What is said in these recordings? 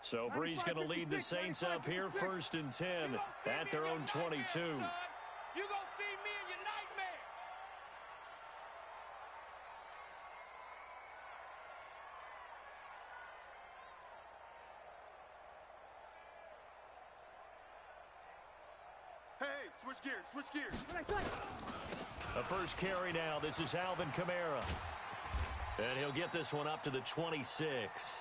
So Bree's going to lead the Saints up here, 1st and 10 at their own 22. You're going to see me in your nightmares. Hey, switch gears, switch gears. The first carry now. This is Alvin Kamara. And he'll get this one up to the 26.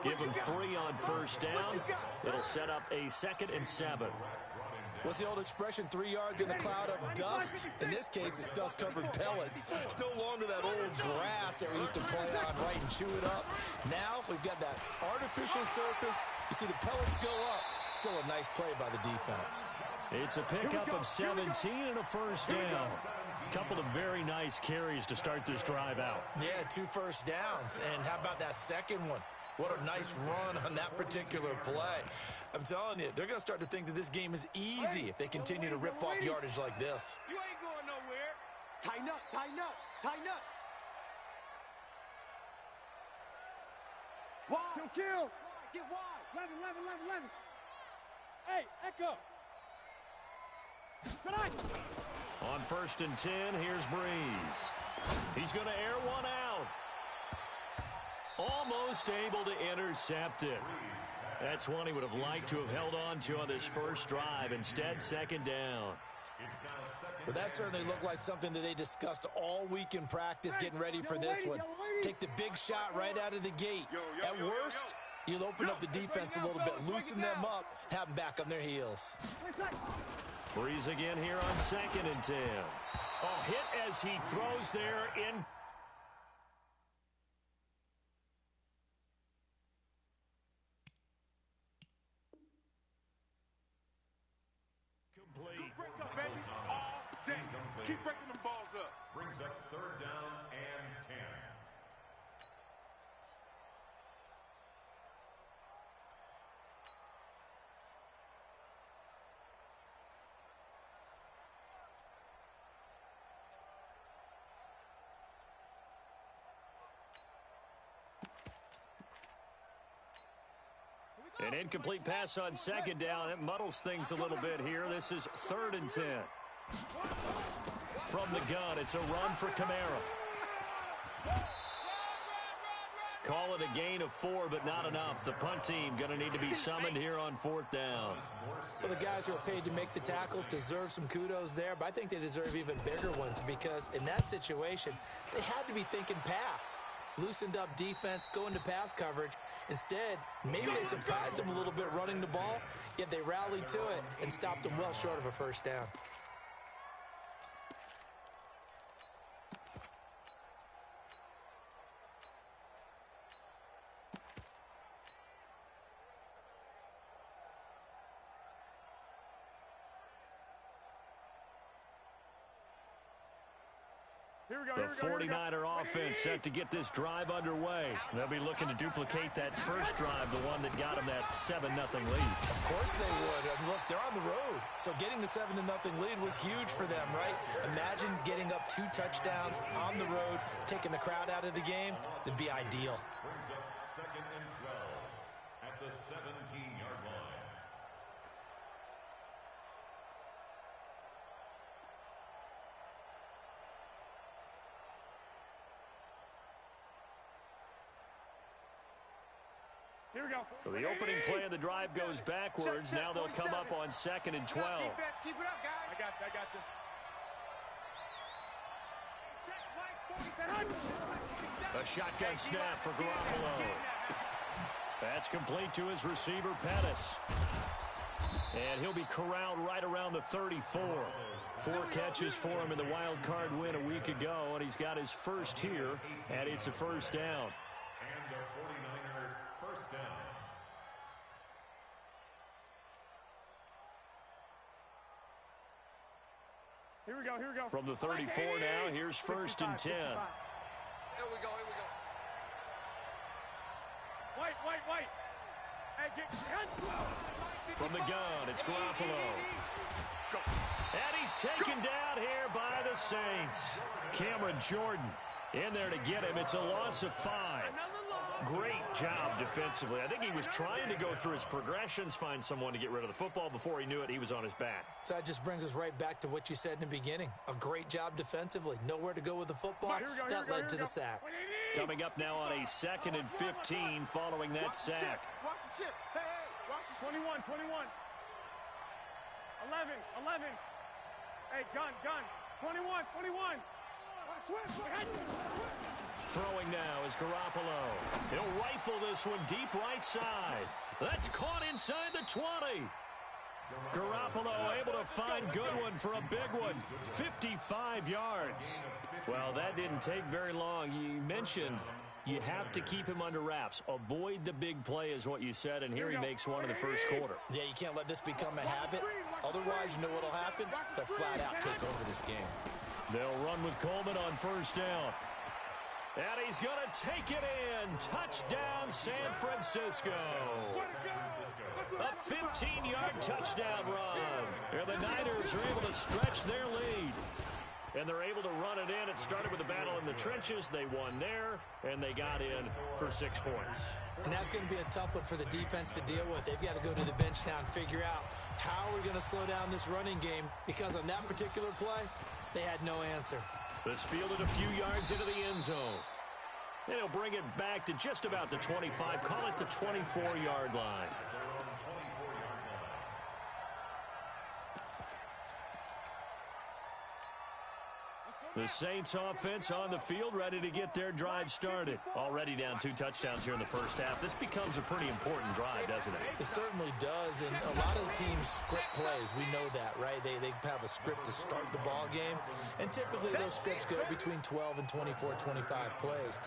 Give him 3 on 1st down. It'll set up a 2nd and 7. What's the old expression, 3 yards in a cloud of dust? In this case, it's dust-covered pellets. It's no longer that old grass that we used to play on, right, and chew it up. Now we've got that artificial surface. You see the pellets go up. Still a nice play by the defense. It's a pickup of 17 and a 1st down. A couple of very nice carries to start this drive out. Yeah, 2 first downs. And how about that second one? What a nice run on that particular play. I'm telling you, they're going to start to think that this game is easy if they continue to rip off yardage like this. You ain't going nowhere. Tighten up, tighten up, tighten up. Wide. Kill. Get wide. 11. Hey, Echo. Tonight. On 1st and 10, here's Breeze. He's going to air one out. Almost able to intercept it. That's one he would have liked to have held on to on this first drive. Instead, 2nd down. But that certainly looked like something that they discussed all week in practice, getting ready for this one. Take the big shot right out of the gate. At worst, you'll open up the defense a little bit, loosen them up, have them back on their heels. Breeze again here on 2nd and 10. Oh, hit as he throws there in. Complete. Break up, baby. All day. Keep breaking them balls up. Brings up 3rd down and 10. An incomplete pass on 2nd down. It muddles things a little bit here. This is 3rd and 10. From the gun, it's a run for Kamara. Call it a gain of 4, but not enough. The punt team going to need to be summoned here on 4th down. Well, the guys who are paid to make the tackles deserve some kudos there, but I think they deserve even bigger ones because in that situation, they had to be thinking pass. Loosened up defense, going to pass coverage. Instead, maybe they surprised them a little bit running the ball, yet they rallied to it and stopped them well short of a 1st down. The 49er offense set to get this drive underway. They'll be looking to duplicate that first drive, the one that got them that 7-0 lead. Of course they would. And look, they're on the road. So getting the 7-0 lead was huge for them, right? Imagine getting up 2 touchdowns on the road, taking the crowd out of the game. It'd be ideal. Brings up 2nd and 12 at the 17-yard line. Here we go. So the opening play of the drive goes backwards. Now they'll come up on 2nd and 12. Keep it up, guys. I got you. A shotgun snap for Garoppolo. That's complete to his receiver, Pettis. And he'll be corralled right around the 34. 4 catches for him in the wild card win a week ago, and he's got his first here, and it's a 1st down. And the 49er 1st down. Here we go. From the 34 now, here's 1st and 10. Here we go. Wait. Hey, From the gun, it's Garoppolo. And he's taken down here by the Saints. Cameron Jordan in there to get him. It's a loss of 5. Another loss. Great job defensively. I think he was trying to go through his progressions, find someone to get rid of the football. Before he knew it, he was on his back. So that just brings us right back to what you said in the beginning. A great job defensively. Nowhere to go with the football. That led to the sack. Coming up now on a 2nd and 15 following that sack. Watch the ship. Hey, watch the 21, 21. 11. Hey, gun. 21. Throwing now is Garoppolo. He'll rifle this one deep right side. That's caught inside the 20. Garoppolo able to find Goodwin for a big one. 55 yards. Well, that didn't take very long. You mentioned you have to keep him under wraps. Avoid the big play is what you said, and here he makes one in the first quarter. Yeah, you can't let this become a habit. Otherwise, you know what will happen? They'll flat out take over this game. They'll run with Coleman on first down. And he's going to take it in. Touchdown, San Francisco. A 15-yard touchdown run. And the Niners are able to stretch their lead. And they're able to run it in. It started with a battle in the trenches. They won there, and they got in for 6 points. And that's going to be a tough one for the defense to deal with. They've got to go to the bench now and figure out how we're going to slow down this running game, because on that particular play, they had no answer. This fielded a few yards into the end zone. And he'll bring it back to just about the 25. Call it the 24-yard line. The Saints offense on the field, ready to get their drive started. Already down 2 touchdowns here in the first half. This becomes a pretty important drive, doesn't it? It certainly does, and a lot of teams script plays. We know that, right? They have a script to start the ball game, and typically those scripts go between 12 and 24, 25 plays.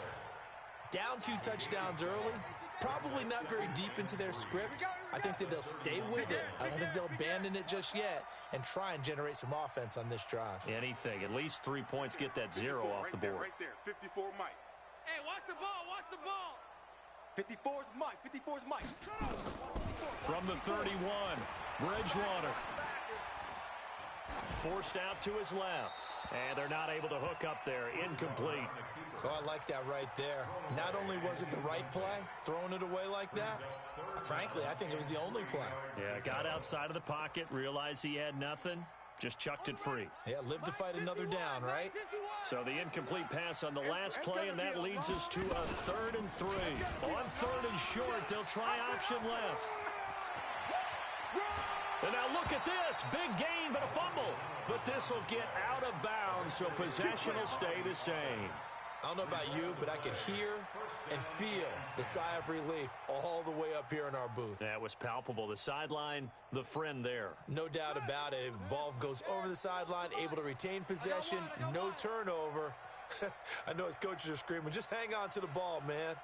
Down 2 touchdowns early, probably not very deep into their script. I think that they'll stay with it. I don't think they'll abandon it just yet and try and generate some offense on this drive. Anything. At least 3 points, get that 0 off the board. Right there. 54 Mike. Hey, watch the ball. 54's Mike. From the 31, Bridgewater. Forced out to his left. And they're not able to hook up there. Incomplete. Oh, I like that right there. Not only was it the right play, throwing it away like that, frankly, I think it was the only play. Yeah, got outside of the pocket, realized he had nothing, just chucked it free. Yeah, live to fight another down, right? So the incomplete pass on the last play, and that leads us to a 3rd and 3. On 3rd and short, they'll try option left. And now look at this. Big gain, but a fumble. But this will get out of bounds, so possession will stay the same. I don't know about you, but I could hear and feel the sigh of relief all the way up here in our booth. That was palpable. The sideline, the friend there. No doubt about it. If the ball goes over the sideline, able to retain possession, no turnover. I know his coaches are screaming, just hang on to the ball, man.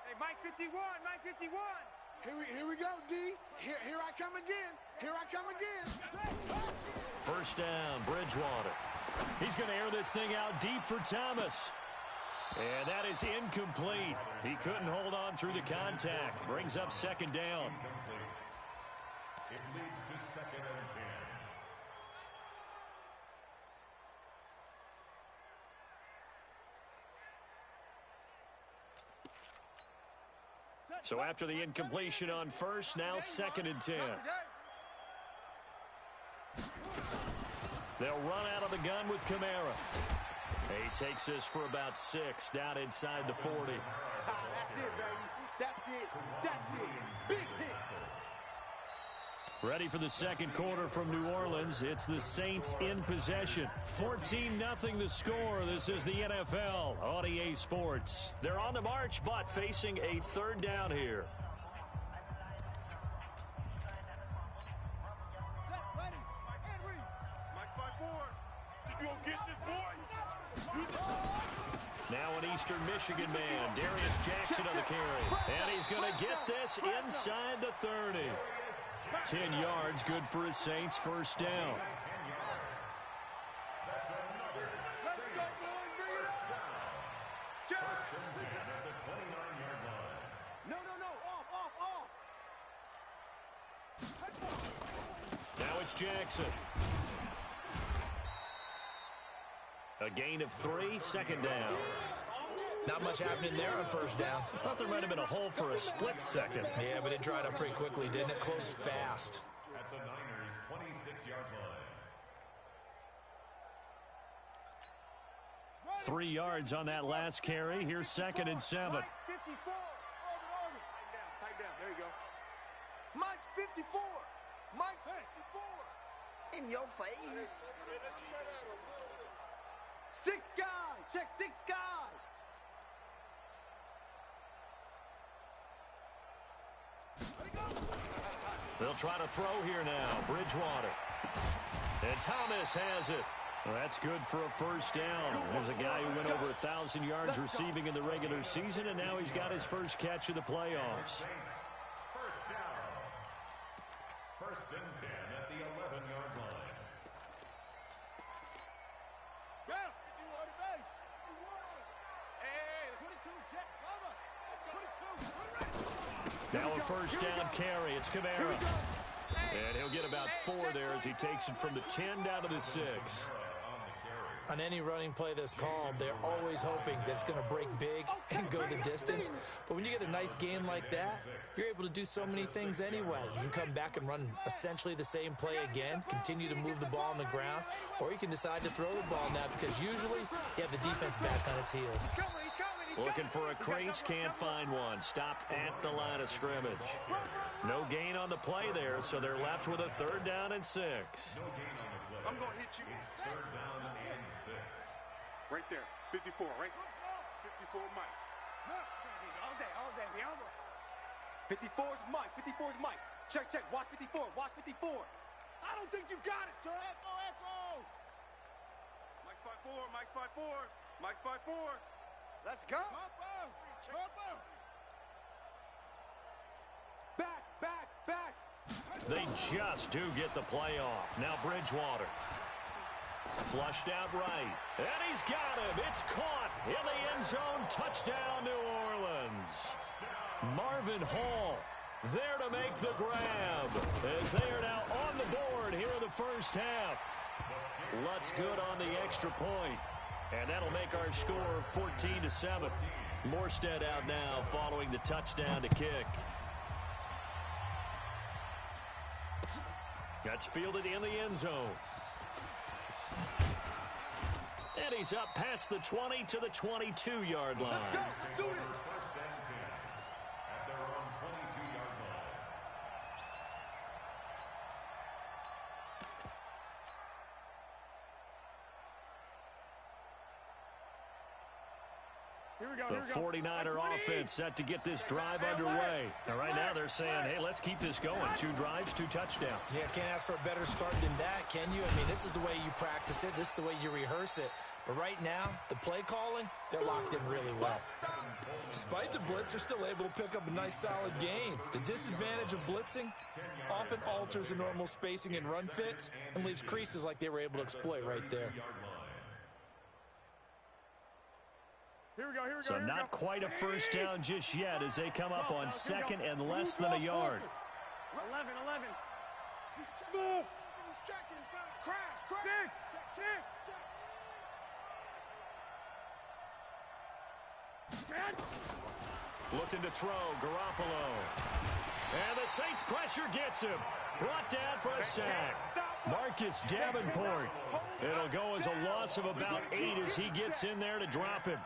Hey, Mike 51. Here we go, D. Here I come again. First down, Bridgewater. He's going to air this thing out deep for Thomas. And that is incomplete. He couldn't hold on through the contact. Brings up 2nd down. It leads to 2nd and 10. So after the incompletion on first, now 2nd and 10. They'll run out of the gun with Kamara. He takes this for about 6 down inside the 40. That's it, baby. That's it. Big hit. Ready for the second quarter from New Orleans. It's the Saints in possession. 14-0 the score. This is the NFL on EA Sports. They're on the march, but facing a 3rd down here. Now an Eastern Michigan man, Darius Jackson on the carry. And he's going to get this inside the 30. 10 yards, good for his Saints, first down. Now it's Jackson. A gain of 3, second down. Not much happening there on first down. I thought there might have been a hole for a split second. Yeah, but it dried up pretty quickly, didn't it? Closed fast. At the Niners' 26-yard line. 3 yards on that last carry. Here's 2nd and 7. Mike 54. Tight down. There you go. Mike's 54. Mike's 54. In your face. 6 guy. Check 6 guy. They'll try to throw here now. Bridgewater. And Thomas has it. Well, that's good for a first down. There's a guy who went over 1,000 yards receiving in the regular season, and now he's got his first catch of the playoffs. First down. 1st and 10 at the 11-yard line. Down. Hey, 22, Jet, cover. 22, Now a first down carry. It's Kamara. And he'll get about 4 there as he takes it from the 10 down to the 6. On any running play that's called, they're always hoping that it's going to break big and go the distance. But when you get a nice game like that, you're able to do so many things anyway. You can come back and run essentially the same play again, continue to move the ball on the ground, or you can decide to throw the ball now because usually you have the defense back on its heels. Looking for a crease, can't find one. Stopped at the line of scrimmage. No gain on the play there, so they're left with a 3rd down and 6. I'm going to hit you. 3rd down and 6. Right there. 54, right? 54, Mike. All day, Bianca. 54's Mike. 54's Mike. Check. Watch 54. Watch 54. I don't think you got it, son. Echo. Mike's 5'4", Mike's 5'4", Mike's 5'4". Let's go. Back. They just do get the play off. Now Bridgewater. Flushed out right. And he's got him. It's caught in the end zone. Touchdown, New Orleans. Marvin Hall there to make the grab as they are now on the board here in the first half. Lutz good on the extra point. And that'll make our score 14-7. Morstead out now following the touchdown to kick. That's fielded in the end zone. And he's up past the 20 to the 22-yard line. Let's do this. 1st and 10 at their own 22-yard line. The 49er offense set to get this drive underway. And right now they're saying, hey, let's keep this going. 2 drives, 2 touchdowns. Yeah, can't ask for a better start than that, can you? I mean, this is the way you practice it. This is the way you rehearse it. But right now, the play calling, they're locked in really well. Despite the blitz, they're still able to pick up a nice, solid gain. The disadvantage of blitzing often alters the normal spacing and run fits and leaves creases like they were able to exploit right there. Here we go. So not quite a first down just yet as they come up on 2nd and less than a yard. 11. He's smooth. He's checking. Crash. Check. Looking to throw, Garoppolo. And the Saints pressure gets him. Brought down for a sack. Marcus Davenport. It'll go as a loss of about 8 as he gets in there to drop him.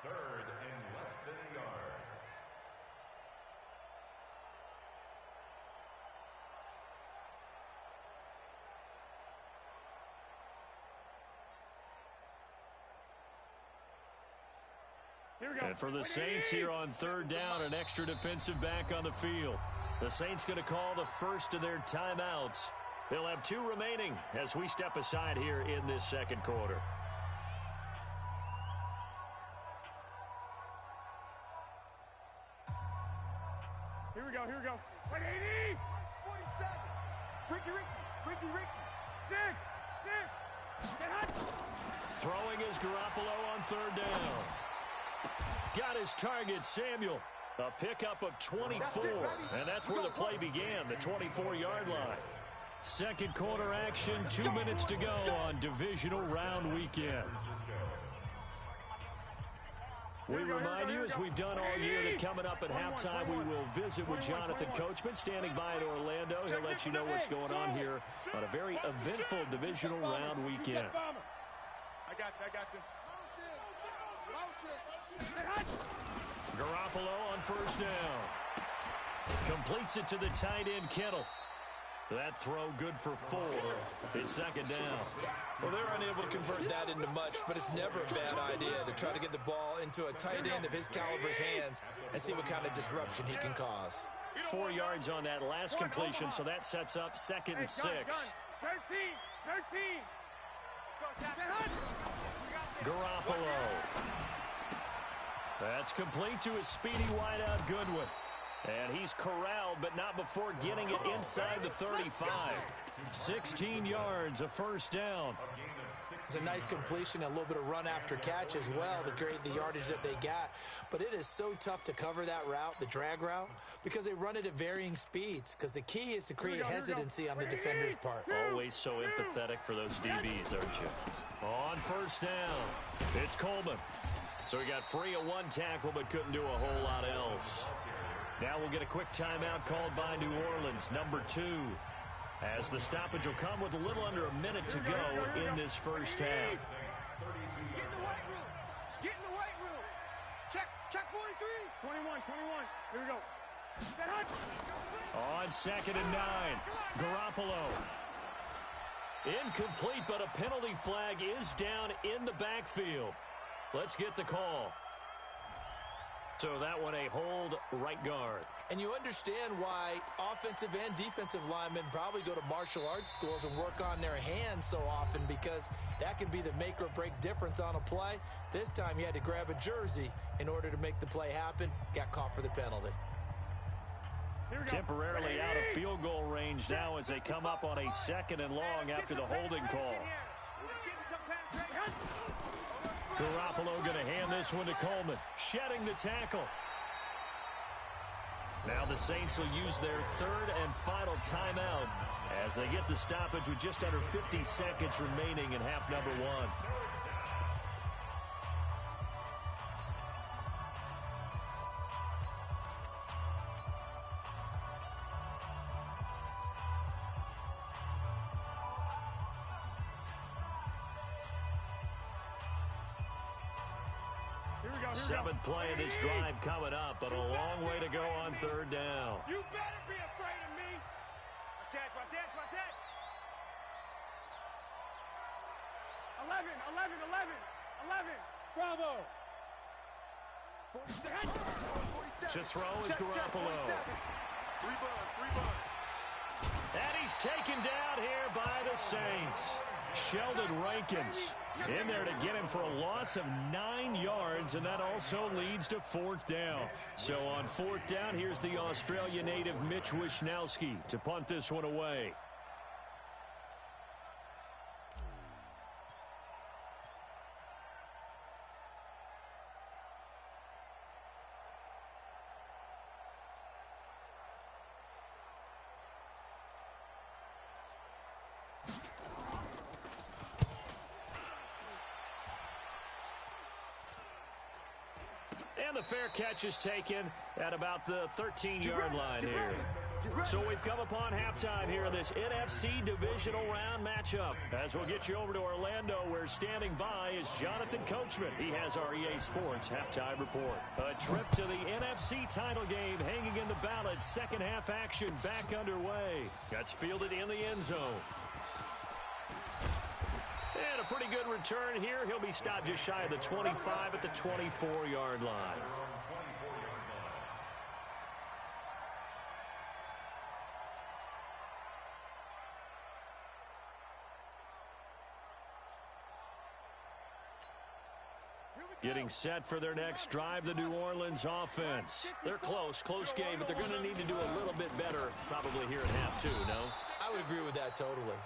3rd and less than a yard. And for the Saints here on 3rd down, an extra defensive back on the field. The Saints going to call the first of their timeouts. They'll have 2 remaining as we step aside here in this 2nd quarter. Here we go. 180. 47. Ricky. Six. Throwing is Garoppolo on 3rd down. Got his target, Samuel. A pickup of 24, and that's where the play began, the 24-yard line. Second quarter action, 2 minutes to go on divisional round weekend. We remind you, as we've done all year, that coming up at halftime, we will visit with Jonathan Coachman standing by in Orlando. He'll let you know what's going on here on a very eventful divisional round weekend. I got you. Garoppolo on first down. Completes it to the tight end, Kittle. That throw good for 4. It's second down. Well, they're unable to convert that into much, but it's never a bad idea to try to get the ball into a tight end of his caliber's hands and see what kind of disruption he can cause. 4 yards on that last completion, so that sets up second and 6. 13. Garoppolo. That's complete to his speedy wideout, Goodwin. And he's corralled, but not before getting it inside the 35. 16 yards, a first down. It's a nice completion, a little bit of run after catch as well to create the yardage that they got. But it is so tough to cover that route, the drag route, because they run it at varying speeds. Because the key is to create hesitancy on the defender's part. Always so empathetic for those DBs, aren't you? On first down, it's Coleman. So he got free of 1 tackle, but couldn't do a whole lot else. Now we'll get a quick timeout called by New Orleans, number 2. As the stoppage will come with a little under a minute to go in this first half. Get in the weight room. Get in the weight room. Check 43. 21. Here we go. On second and 9, Garoppolo. Incomplete, but a penalty flag is down in the backfield. Let's get the call. So that one a hold right guard. And you understand why offensive and defensive linemen probably go to martial arts schools and work on their hands so often, because that can be the make or break difference on a play. This time he had to grab a jersey in order to make the play happen. Got caught for the penalty. Temporarily out of field goal range now as they come up on a second and long after the holding call. Garoppolo going to hand this one to Coleman, shedding the tackle. Now the Saints will use their third and final timeout as they get the stoppage with just under 50 seconds remaining in half number 1. Seventh play of this drive coming up, but a long way to go on third down. You better be afraid of me. Watch that. 11. Bravo. To throw is Garoppolo. 3 buns. And he's taken down here by the Saints. Sheldon Rankins in there to get him for a loss of 9 yards, and that also leads to 4th down. So on 4th down, here's the Australia native Mitch Wishnowsky to punt this one away. And the fair catch is taken at about the 13-yard line here. So we've come upon halftime here in this NFC divisional round matchup. As we'll get you over to Orlando, where standing by is Jonathan Coachman. He has our EA Sports halftime report. A trip to the NFC title game hanging in the balance. Second half action back underway. That's fielded in the end zone. And a pretty good return here. He'll be stopped just shy of the 25 at the 24-yard line. Getting set for their next drive, the New Orleans offense. They're close game, but they're going to need to do a little bit better probably here at half 2, no? I would agree with that totally.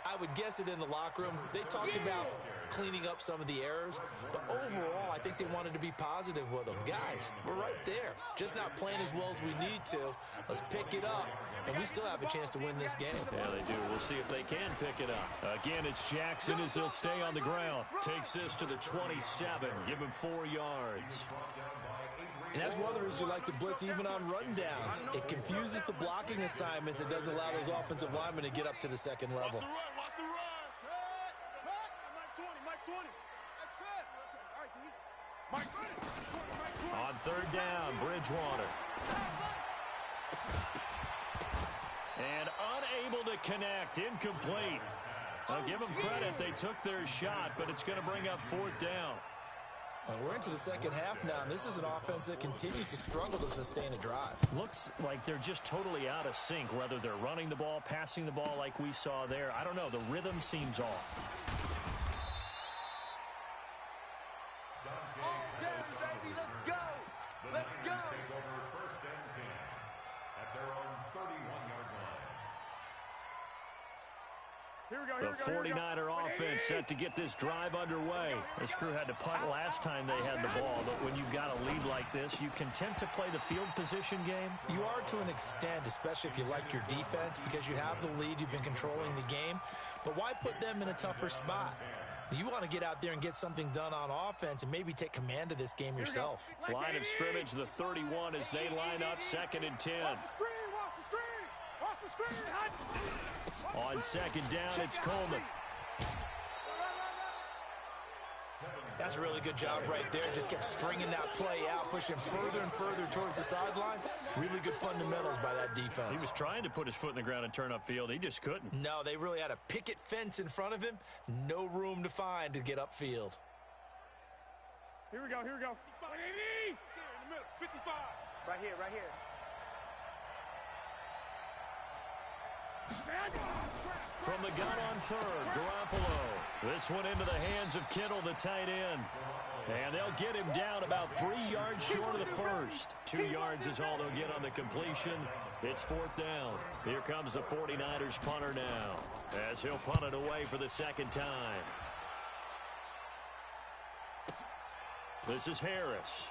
I would guess it in the locker room. They talked about cleaning up some of the errors, but overall, I think they wanted to be positive with them. Guys, we're right there. Just not playing as well as we need to. Let's pick it up, and we still have a chance to win this game. Yeah, they do. We'll see if they can pick it up. Again, it's Jackson as he'll stay on the ground. Takes this to the 27. Give him 4 yards. And that's one of the reasons we like to blitz even on rundowns. It confuses the blocking assignments. It doesn't allow those offensive linemen to get up to the second level. Watch the run. Mike 20. That's it. All right, D. Mike 20. On third down, Bridgewater. And unable to connect. Incomplete. I'll give them credit. They took their shot, but it's going to bring up 4th down. We're into the second half now, and this is an offense that continues to struggle to sustain a drive. Looks like they're just totally out of sync, whether they're running the ball, passing the ball like we saw there. I don't know. The rhythm seems off. All down, baby. Let's go. Let's go. Take over 1st and 10 at their own 31-yard line. Here we go. The 49er offense set to get this drive underway. This crew had to punt last time they had the ball, but when you've got a lead like this, you content to play the field position game? You are to an extent, especially if you like your defense, because you have the lead, you've been controlling the game. But why put them in a tougher spot? You want to get out there and get something done on offense and maybe take command of this game yourself. Line of scrimmage, the 31 as they line up 2nd and 10. Watch the screen. Watch the screen. Watch the screen. On 2nd down, it's Coleman. That's a really good job right there. Just kept stringing that play out, pushing further and further towards the sideline. Really good fundamentals by that defense. He was trying to put his foot in the ground and turn upfield. He just couldn't. No, they really had a picket fence in front of him. No room to find to get upfield. Here we go. There in the middle. 55. Right here. From the gun on 3rd, Garoppolo. This one into the hands of Kittle, the tight end. And they'll get him down about 3 yards short of the first. 2 yards is all they'll get on the completion. It's 4th down. Here comes the 49ers punter now, as he'll punt it away for the 2nd time. This is Harris.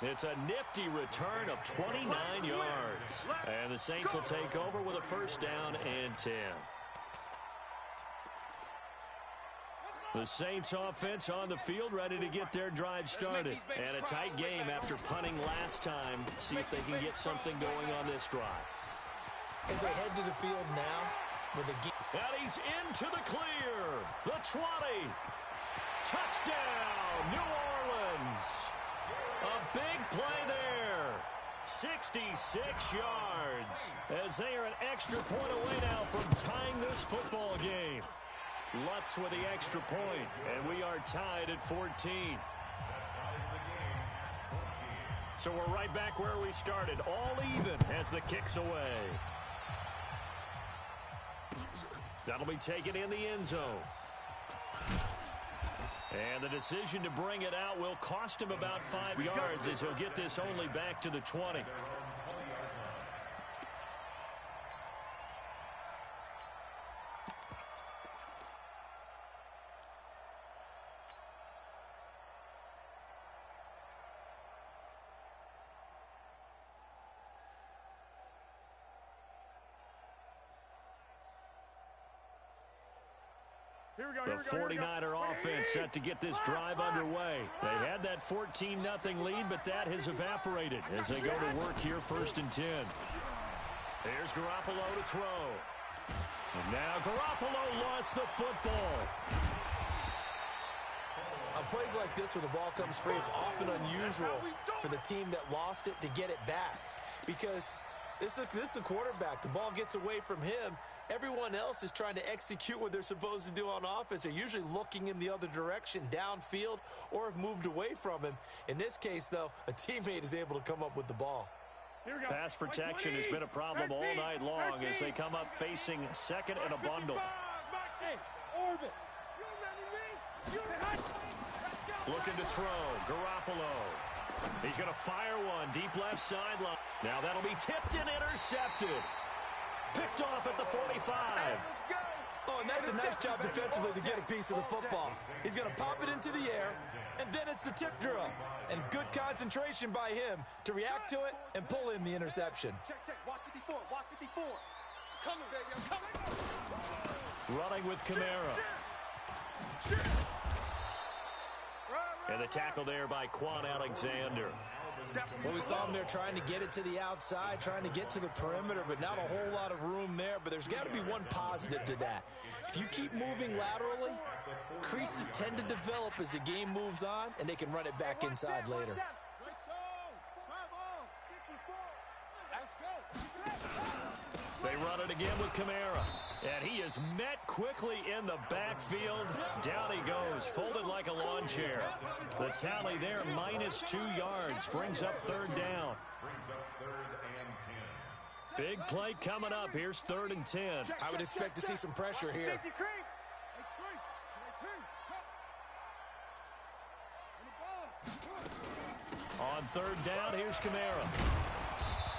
It's a nifty return of 29 yards. And the Saints will take over with a 1st down and 10. The Saints offense on the field ready to get their drive started. And a tight game after punting last time. See if they can get something going on this drive. As they head to the field now with a... And he's into the clear. The 20. Touchdown, New Orleans. A big play there. 66 yards. As they are an extra point away now from tying this football game. Lutz with the extra point, and we are tied at 14. So we're right back where we started, all even as the kick's away. That'll be taken in the end zone. And the decision to bring it out will cost him about 5 yards as he'll get this only back to the 20. The 49er offense set to get this drive underway. They had that 14-0 lead, but that has evaporated as they go to work here 1st and 10. Here's Garoppolo to throw. And now Garoppolo lost the football. On plays like this, when the ball comes free, it's often unusual for the team that lost it to get it back. Because this is the quarterback. The ball gets away from him. Everyone else is trying to execute what they're supposed to do on offense. They're usually looking in the other direction, downfield, or have moved away from him. In this case, though, a teammate is able to come up with the ball. Pass protection has been a problem all night long as they come up facing second and a bundle. Looking to throw. Garoppolo. He's going to fire one deep left sideline. Now that'll be tipped and intercepted. Picked off at the 45. Oh, and that's a nice job defensively to get a piece of the football. He's going to pop it into the air, and then it's the tip drill. And good concentration by him to react to it and pull in the interception. Check. Watch 54. Watch 54. I'm coming, baby. I'm coming. Running with Kamara. And the tackle there by Quan Alexander. Well, we saw him there trying to get it to the outside, trying to get to the perimeter, but not a whole lot of room there. But there's got to be one positive to that. If you keep moving laterally, creases tend to develop as the game moves on, and they can run it back inside later. They run it again with Kamara. And he is met quickly in the backfield. Down he goes, folded like a lawn chair. The tally there, -2 yards, brings up third down. Big play coming up. Here's 3rd and 10. I would expect to see some pressure here. On 3rd down, here's Kamara.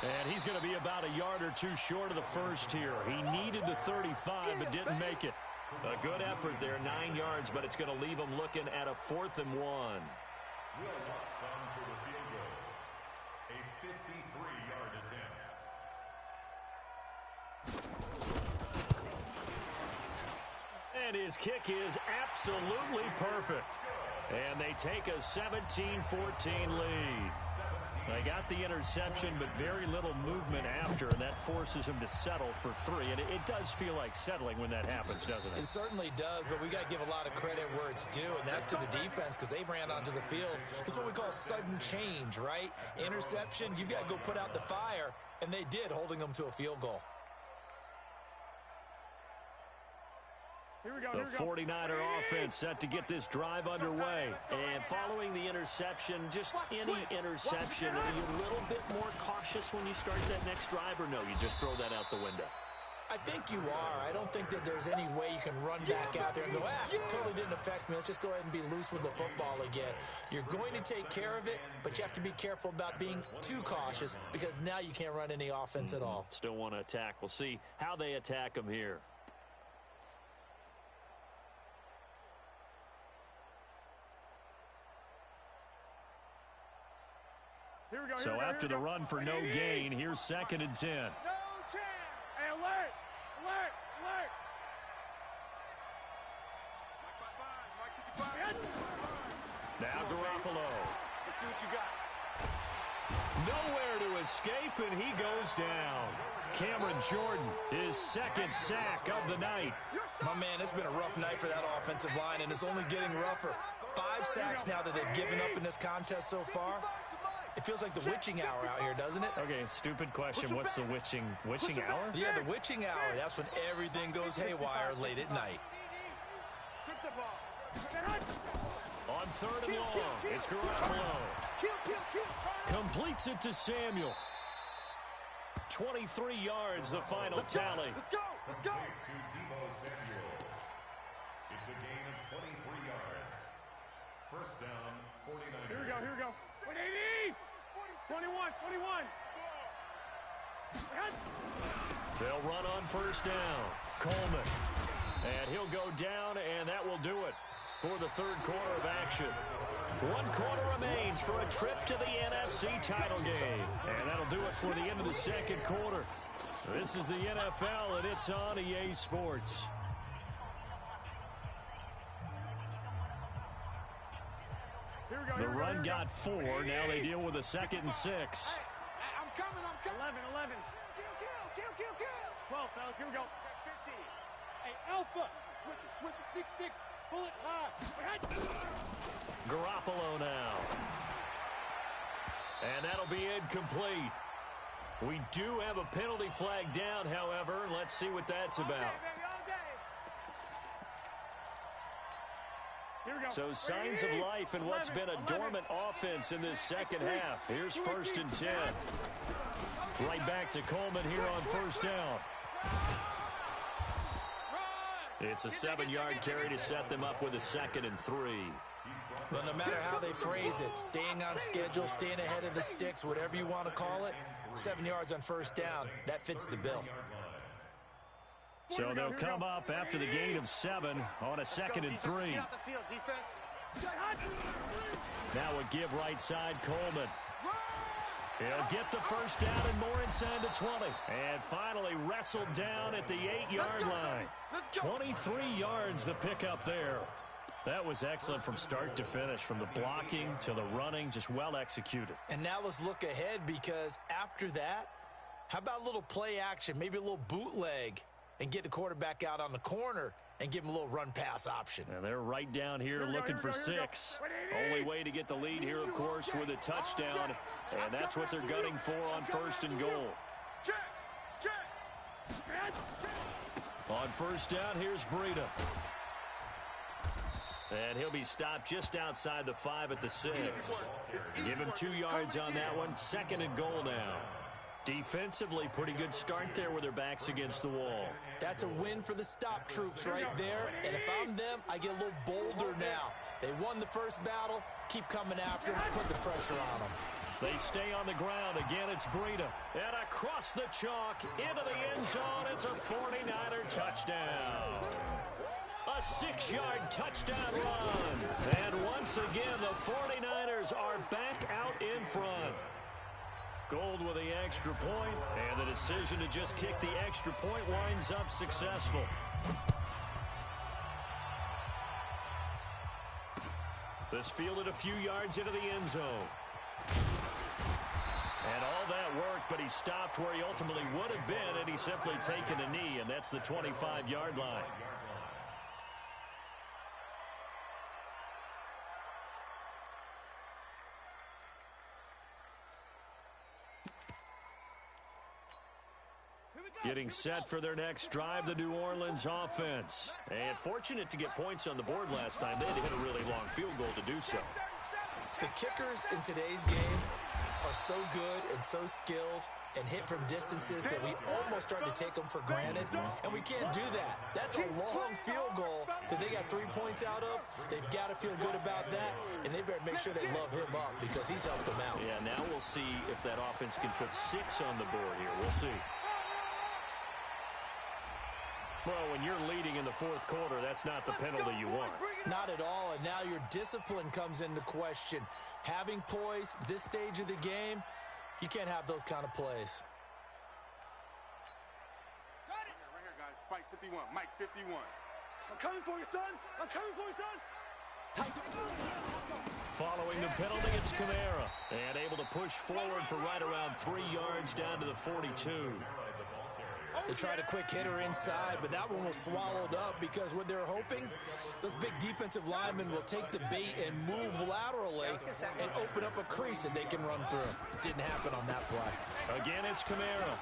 And he's going to be about a yard or two short of the first here. He needed the 35, but didn't make it. A good effort there, 9 yards, but it's going to leave him looking at a 4th and 1. Will Watson for the field goal. A 53-yard attempt. And his kick is absolutely perfect. And they take a 17-14 lead. They got the interception, but very little movement after, and that forces him to settle for 3. And it does feel like settling when that happens, doesn't it? It certainly does, but we got to give a lot of credit where it's due, and that's to the defense because they ran onto the field. It's what we call sudden change, right? Interception, you got to go put out the fire, and they did, holding them to a field goal. The 49er offense set to get this drive underway. And following the interception, just any interception, are you a little bit more cautious when you start that next drive, or no, you just throw that out the window? I think you are. I don't think that there's any way you can run back out there and go, totally didn't affect me. Let's just go ahead and be loose with the football again. You're going to take care of it, but you have to be careful about being too cautious because now you can't run any offense at all. Still want to attack. We'll see how they attack them here. So after the run for no gain, here's 2nd and 10. No chance. Hey, alert! Alert! Alert! Now Garoppolo. Let's see what you got. Nowhere to escape, and he goes down. Cameron Jordan, his 2nd sack of the night. My man, it's been a rough night for that offensive line, and it's only getting rougher. 5 sacks now that they've given up in this contest so far. It feels like the witching hour out here, doesn't it? Okay, stupid question. What's the witching hour? Yeah, the witching hour. That's when everything goes haywire late at night. Strip the ball. On 3rd and long, it's Garoppolo. Kill. Completes it to Samuel. 23 yards, the final tally. Let's go. To Deebo Samuel. It's a gain of 23 yards. First down, 49ers. Here we go. 180! 21. They'll run on 1st down. Coleman. And he'll go down, and that will do it for the 3rd quarter of action. 1 quarter remains for a trip to the NFC title game. And that'll do it for the end of the 2nd quarter. This is the NFL, and it's on EA Sports. The run got 4. Now they deal with a 2nd and 6. I'm coming. 11. Kill. 12, fellas, here we go. Check 15. Hey, Alpha. Switch it. 6-6. Pull it high. Garoppolo now. And that'll be incomplete. We do have a penalty flag down, however. Let's see what that's about. So signs of life in what's been a dormant offense in this 2nd half. Here's 1st and 10. Right back to Coleman here on 1st down. It's a 7-yard carry to set them up with a 2nd and 3. He's brought Well, no matter how they phrase it, staying on schedule, staying ahead of the sticks, whatever you want to call it, 7 yards on first down, that fits the bill. So they'll come up after the gain of 7 on a 2nd and 3. Get off the field, defense. Now a give right side, Coleman. He'll get the first down and more inside the 20. And finally wrestled down at the 8-yard line. 23 yards the pickup there. That was excellent from start to finish, from the blocking to the running, just well executed. And now let's look ahead, because after that, how about a little play action, maybe a little bootleg, and get the quarterback out on the corner and give him a little run-pass option. And they're right down here looking for 6. Only way to get the lead here, of course, with a touchdown, and that's what they're gunning for on 1st and goal. On first down, here's Breida. And he'll be stopped just outside the 5 at the 6. Give him 2 yards on that one. 2nd and goal now. Defensively, pretty good start there with their backs against the wall. That's a win for the stop troops right there. And if I'm them, I get a little bolder now. They won the first battle. Keep coming after them. Put the pressure on them. They stay on the ground. Again, it's Breida. And across the chalk, into the end zone. It's a 49er touchdown. A 6-yard touchdown run. And once again, the 49ers are back out in front. Gold with the extra point, and the decision to just kick the extra point winds up successful. This fielded a few yards into the end zone. And all that worked, but he stopped where he ultimately would have been had he simply taken a knee, and that's the 25-yard line. Getting set for their next drive, the New Orleans offense. And fortunate to get points on the board last time. They had to hit a really long field goal to do so. The kickers in today's game are so good and so skilled and hit from distances that we almost start to take them for granted, and we can't do that. That's a long field goal that they got 3 points out of. They've got to feel good about that, and they better make sure they love him up because he's helped them out. Yeah, now we'll see if that offense can put 6 on the board here. We'll see. Well, when you're leading in the 4th quarter, that's not the penalty you want. Not at all, and now your discipline comes into question. Having poise this stage of the game, you can't have those kind of plays. Got it. Right here, guys. Fight 51. Mike 51. I'm coming for you, son. I'm coming for you, son. Following the penalty, it's Kamara. And able to push forward for right around 3 yards down to the 42. They tried a quick hitter inside, but that one was swallowed up because what they're hoping, those big defensive linemen will take the bait and move laterally and open up a crease that they can run through. Didn't happen on that play. Again, it's Kamara.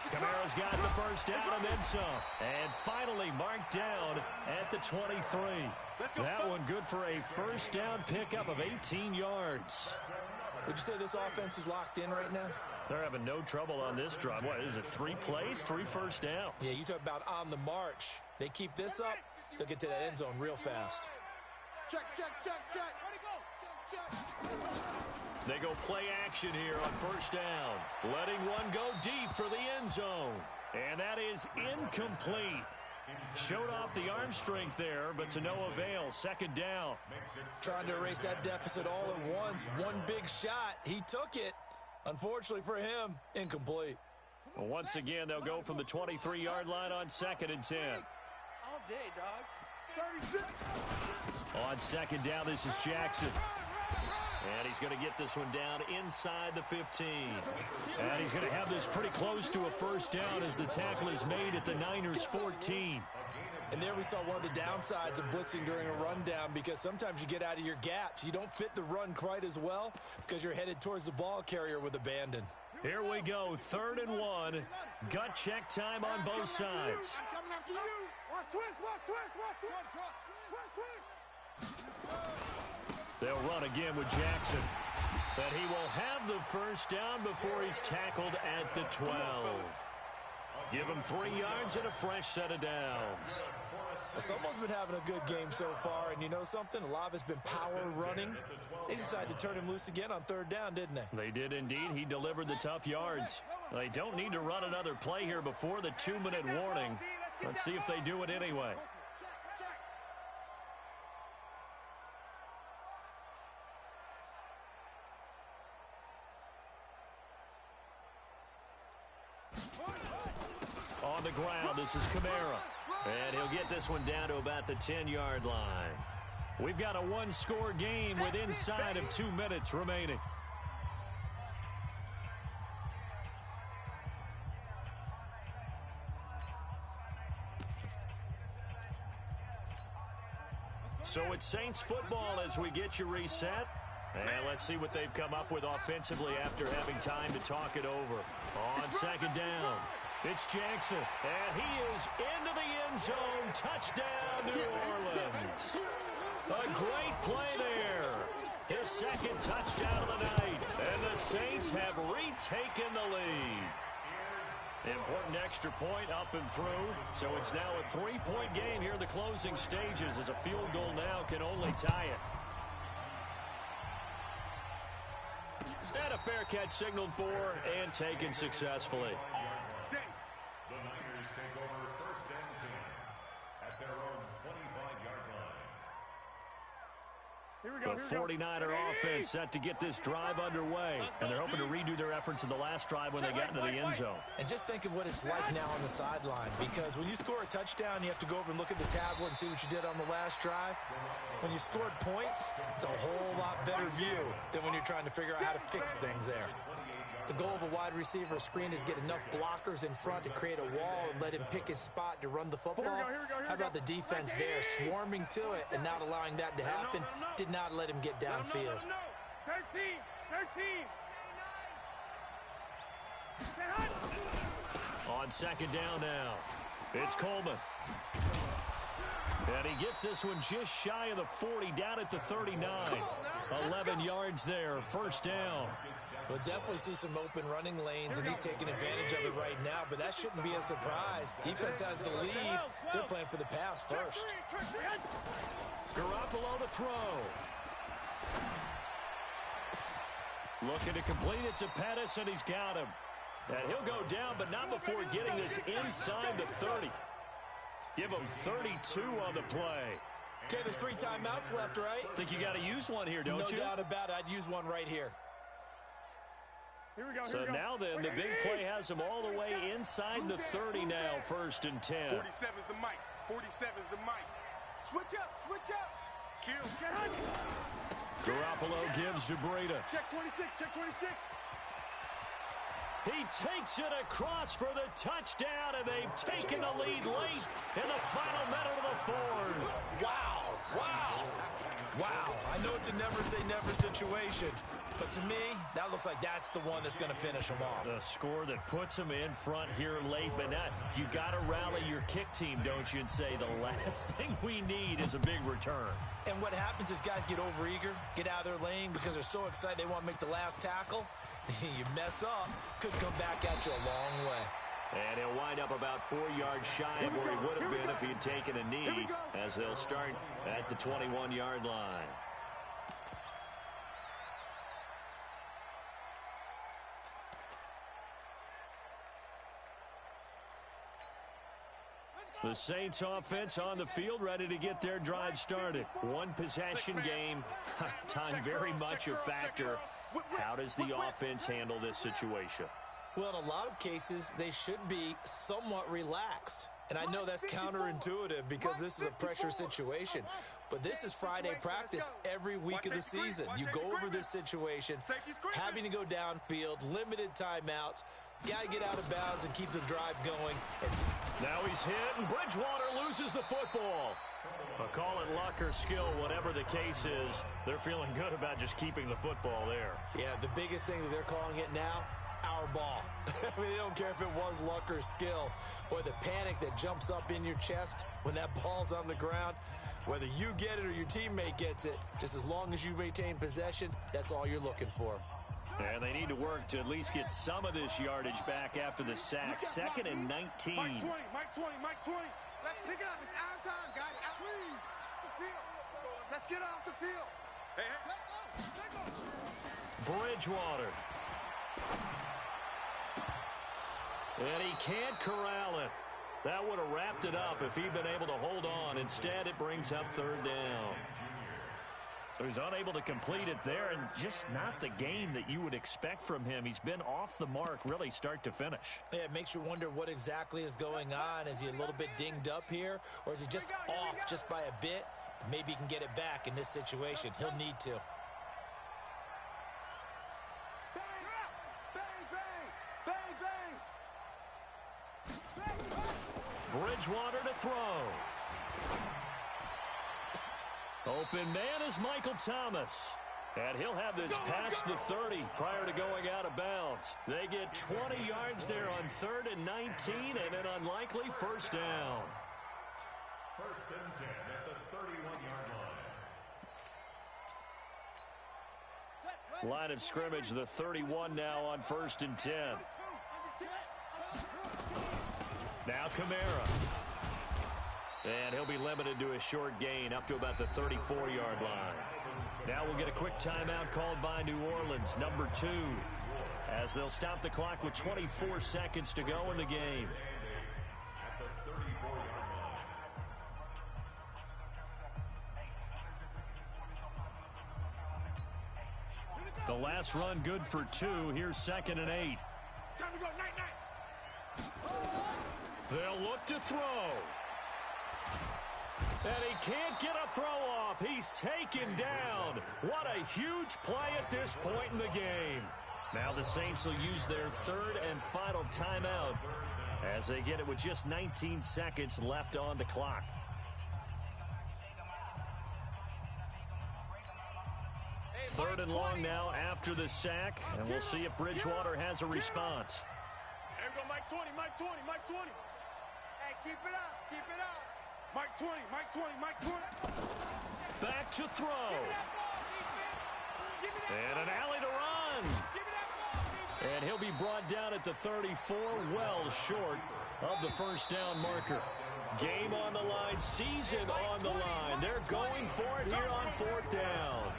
Kamara's got the first down and then some. And finally marked down at the 23. That one good for a first down pickup of 18 yards. Would you say this offense is locked in right now? They're having no trouble on this drive. What is it, 3 plays, 3 first downs? Yeah, you talk about on the march. They keep this up, they'll get to that end zone real fast. Check. Ready, go. Check. They go play action here on first down. Letting one go deep for the end zone. And that is incomplete. Showed off the arm strength there, but to no avail. 2nd down. Trying to erase that deficit all at once. One big shot. He took it. Unfortunately for him, incomplete. Well, once again, they'll go from the 23-yard line on 2nd and 10. All day, dog. 36. On 2nd down, this is Jackson. And he's going to get this one down inside the 15. And he's going to have this pretty close to a first down as the tackle is made at the Niners' 14. And there we saw one of the downsides of blitzing during a rundown, because sometimes you get out of your gaps. You don't fit the run quite as well because you're headed towards the ball carrier with abandon. Here we go, 3rd and 1. Gut check time on both sides. I'm coming after you. Watch twist. They'll run again with Jackson. But he will have the first down before he's tackled at the 12. Give him 3 yards and a fresh set of downs. Someone's been having a good game so far, and you know something? A lot of it's been power running. They decided to turn him loose again on third down, didn't they? They did indeed. He delivered the tough yards. They don't need to run another play here before the 2-minute warning. Let's see if they do it anyway. On the ground, this is Kamara. And he'll get this one down to about the 10-yard line. We've got a one-score game with inside of 2 minutes remaining. So it's Saints football as we get you reset. And let's see what they've come up with offensively after having time to talk it over. On second down, it's Jackson. And he is into the end zone. Touchdown, New Orleans. A great play there. His second touchdown of the night. And the Saints have retaken the lead. Important extra point up and through. So it's now a 3-point game here in the closing stages as a field goal now can only tie it. And a fair catch signaled for and taken successfully. The Niners take over first and 10 at their own 25-yard line. Here we go. The 49er offense set to get this drive underway. And they're hoping to redo their efforts in the last drive when they got into the end zone. And just think of what it's like now on the sideline, because when you score a touchdown, you have to go over and look at the tablet and see what you did on the last drive. When you scored points, it's a whole lot better view than when you're trying to figure out how to fix things there. The goal of a wide receiver screen is get enough blockers in front to create a wall and let him pick his spot to run the football. How about the defense there swarming to it and not allowing that to happen? Did not let him get downfield. 13. On second down now, it's Coleman. And he gets this one just shy of the 40, down at the 39. 11 yards there, first down. We'll definitely see some open running lanes, and he's taking advantage of it right now, but that shouldn't be a surprise. Defense has the lead. They're playing for the pass first. Garoppolo to throw. Looking to complete it to Pettis, and he's got him. And he'll go down, but not before getting this inside the 30. Give him 32 on the play. Okay, there's 3 timeouts left, right? Think you got to use one here, don't you? No doubt about it. I'd use one right here. Here we go. So now then, the big play has him all the way inside the 30 now, first and 10. 47's the mic. 47's the mic. Switch up, switch up. Kill. Garoppolo gives to Breida. Check 26, check 26. He takes it across for the touchdown, and they've taken the lead late in the final minute of the fourth. Wow. I know it's a never-say-never situation, but to me, that looks like that's the one that's going to finish them off. The score that puts them in front here late, but now you got to rally your kick team, don't you, and say the last thing we need is a big return. And what happens is guys get overeager, get out of their lane because they're so excited they want to make the last tackle. You mess up, could come back at you a long way. And he'll wind up about 4 yards shy of where he would have been if he had taken a knee, as they'll start at the 21-yard line. The Saints offense on the field, ready to get their drive started. One possession game, time very much a factor. How does the offense handle this situation? Well, in a lot of cases, they should be somewhat relaxed. And I know that's counterintuitive because this is a pressure situation. But this is Friday practice every week of the season. You go over this situation, having to go downfield, limited timeouts, got to get out of bounds and keep the drive going. Now he's hit, and Bridgewater loses the football. Call it luck or skill, whatever the case is. They're feeling good about just keeping the football there. Yeah, the biggest thing that they're calling it now, our ball. I mean, they don't care if it was luck or skill. Boy, the panic that jumps up in your chest when that ball's on the ground, whether you get it or your teammate gets it, just as long as you maintain possession, that's all you're looking for. And they need to work to at least get some of this yardage back after the sack. 2nd and 19. Mike 20, Mike 20. Let's pick it up. It's our time, guys. Out the field. Let's get off the field. Hey, hey. Let go. Bridgewater. And he can't corral it. That would have wrapped it up if he'd been able to hold on. Instead, it brings up third down. So he's unable to complete it there, and just not the game that you would expect from him. He's been off the mark really start to finish. Yeah, it makes you wonder what exactly is going on. Is he a little bit dinged up here, or is he just off just by a bit? Maybe he can get it back in this situation. He'll need to. Bridgewater to throw. Open man is Michael Thomas. And he'll have this past the 30 prior to going out of bounds. They get 20 yards there on 3rd and 19 and an unlikely first down. 1st and 10 at the 31-yard line. Line of scrimmage, the 31 now on 1st and 10. Now Kamara. And he'll be limited to a short gain up to about the 34-yard line. Now we'll get a quick timeout called by New Orleans, number 2, as they'll stop the clock with 24 seconds to go in the game. At the 34-yard line. The last run good for 2. Here's 2nd and 8. Time to go, night. They'll look to throw. And he can't get a throw off. He's taken down. What a huge play at this point in the game. Now the Saints will use their 3rd and final timeout as they get it with just 19 seconds left on the clock. Third and long now after the sack, and we'll see if Bridgewater has a response. There we go, Mike 20, Mike 20, Mike 20. Hey, keep it up. Keep it up. Mike 20, Mike 20, Mike 20. Back to throw. And an alley to run. And he'll be brought down at the 34, well short of the first down marker. Game on the line, season on the line. They're going for it here on 4th down.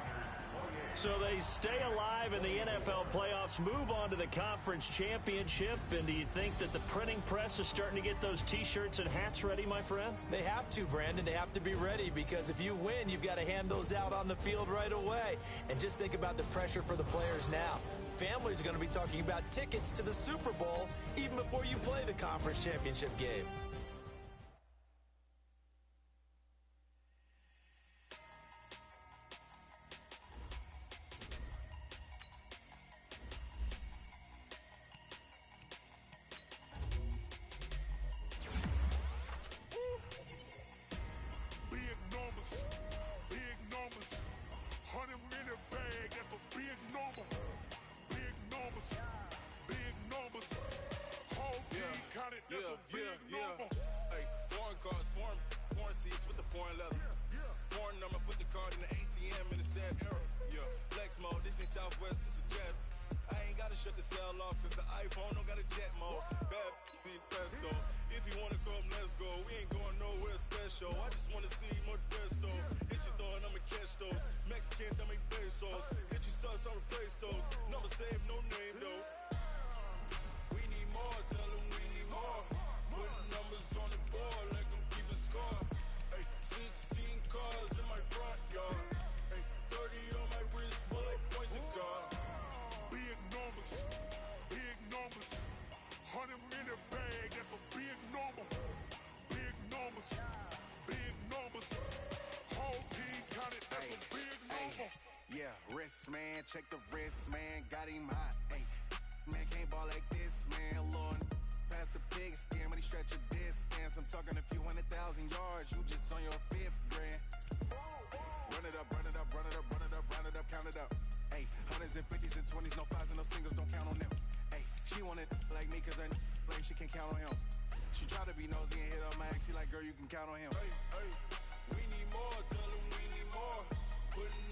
So they stay alive in the NFL playoffs, move on to the conference championship. And do you think that the printing press is starting to get those T-shirts and hats ready, my friend? They have to, Brandon. They have to be ready because if you win, you've got to hand those out on the field right away. And just think about the pressure for the players now. Families are going to be talking about tickets to the Super Bowl even before you play the conference championship game. Man, check the wrist, man, got him hot. Hey, man, can't ball like this, man. Lord, pass the pig skin when he stretch a distance. I'm talking a few 100,000 yards, you just on your 5th grand. Run it up, run it up, run it up, run it up, run it up, count it up. Hey, 100s and 50s and 20s, no 5s and no singles, don't count on them. Hey, she wanted like me cause I like she can count on him. She try to be nosy and hit up my ex, she like, girl, you can count on him. Hey, we need more, tell him we need more. Putting